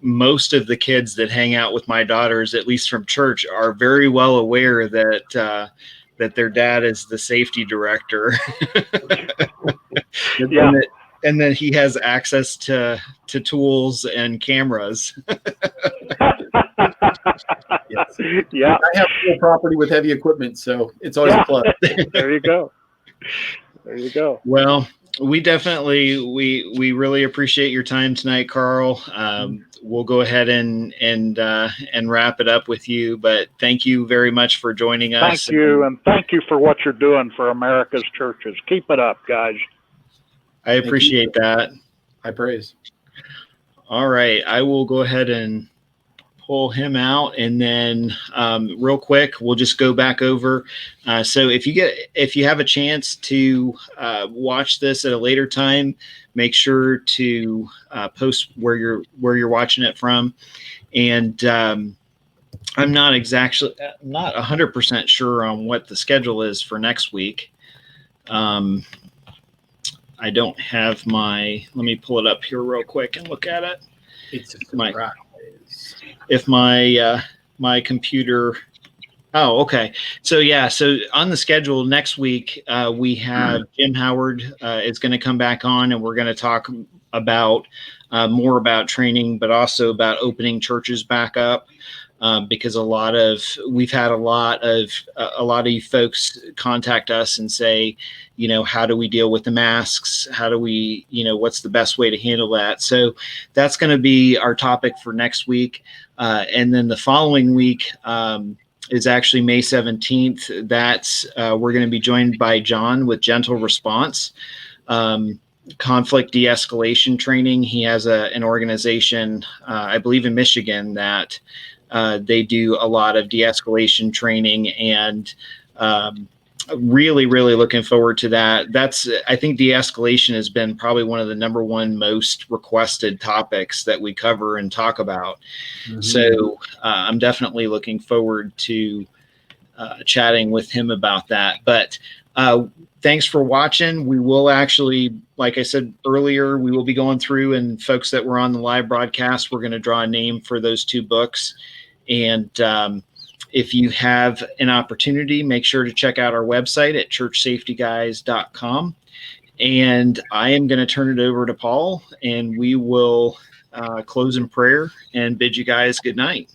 most of the kids that hang out with my daughters, at least from church, are very well aware that that their dad is the safety director. Yeah. And then he has access to tools and cameras. Yes. Yeah. I have full property with heavy equipment, so it's always a plus. There you go. There you go. Well, we definitely we really appreciate your time tonight, Carl. We'll go ahead and wrap it up with you. But thank you very much for joining us. Thank you, and thank you for what you're doing for America's churches. Keep it up, guys. I appreciate that. High praise. All right, I will go ahead and pull him out, and then real quick we'll just go back over. So if you have a chance to watch this at a later time, make sure to post where you're watching it from. And I'm not 100% sure on what the schedule is for next week. I don't have let me pull it up here real quick and look at it. It's If my computer. Oh, okay. So on the schedule next week, we have Jim Howard is going to come back on, and we're going to talk about more about training, but also about opening churches back up. Because we've had a lot of you folks contact us and say, how do we deal with the masks? How do we, what's the best way to handle that? So that's going to be our topic for next week. And then the following week is actually May 17th. That's we're going to be joined by John with Gentle Response. Conflict de-escalation training. He has an organization, I believe in Michigan, that they do a lot of de-escalation training, and really, really looking forward to that. I think de-escalation has been probably one of the number one most requested topics that we cover and talk about. Mm-hmm. So I'm definitely looking forward to chatting with him about that. But thanks for watching. We will actually, like I said earlier, we will be going through, and folks that were on the live broadcast, we're going to draw a name for those 2 books. And if you have an opportunity, make sure to check out our website at churchsafetyguys.com. And I am going to turn it over to Paul, and we will close in prayer and bid you guys good night.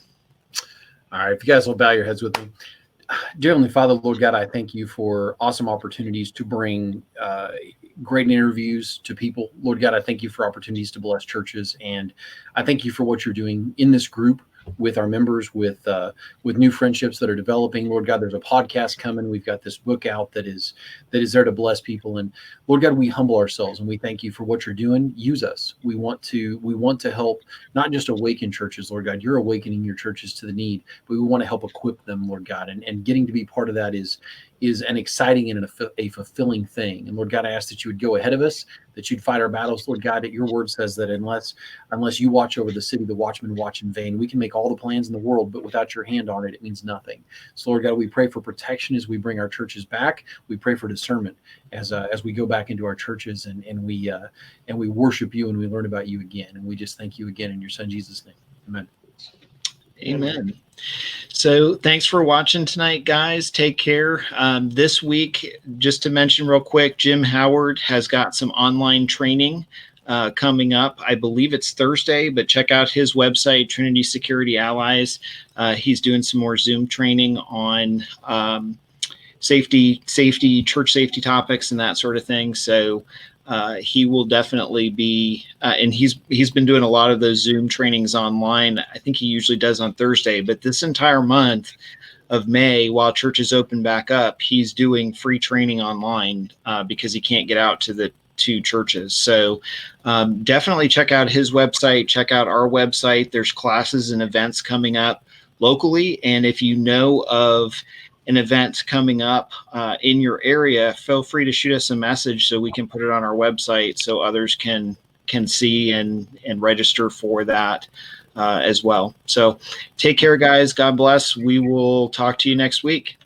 All right. If you guys will bow your heads with me. Dear Heavenly Father, Lord God, I thank you for awesome opportunities to bring great interviews to people. Lord God, I thank you for opportunities to bless churches. And I thank you for what you're doing in this group with our members, with new friendships that are developing. Lord God, there's a podcast coming. We've got this book out that is there to bless people. And Lord God, we humble ourselves and we thank you for what you're doing. Use us. We want to help not just awaken churches, Lord God. You're awakening your churches to the need, but we want to help equip them, Lord God. And getting to be part of that is an exciting and a fulfilling thing. And Lord God, I ask that you would go ahead of us, that you'd fight our battles, Lord God. That your word says that unless you watch over the city, the watchmen watch in vain. We can make all the plans in the world, but without your hand on it, it means nothing. So Lord God, we pray for protection as we bring our churches back. We pray for discernment as we go back into our churches and we worship you and we learn about you again. And we just thank you again in your son Jesus' name. Amen. Amen. So thanks for watching tonight, guys. Take care. This week, just to mention real quick, Jim Howard has got some online training coming up. I believe it's Thursday, but check out his website, Trinity Security Allies. He's doing some more Zoom training on safety, church safety topics and that sort of thing. So he will definitely be, and he's been doing a lot of those Zoom trainings online. I think he usually does on Thursday, but this entire month of May, while churches open back up, he's doing free training online because he can't get out to the two churches. So definitely check out his website, check out our website. There's classes and events coming up locally. And if you know of an event coming up in your area, feel free to shoot us a message so we can put it on our website so others can see and register for that as well. So take care, guys. God bless. We will talk to you next week.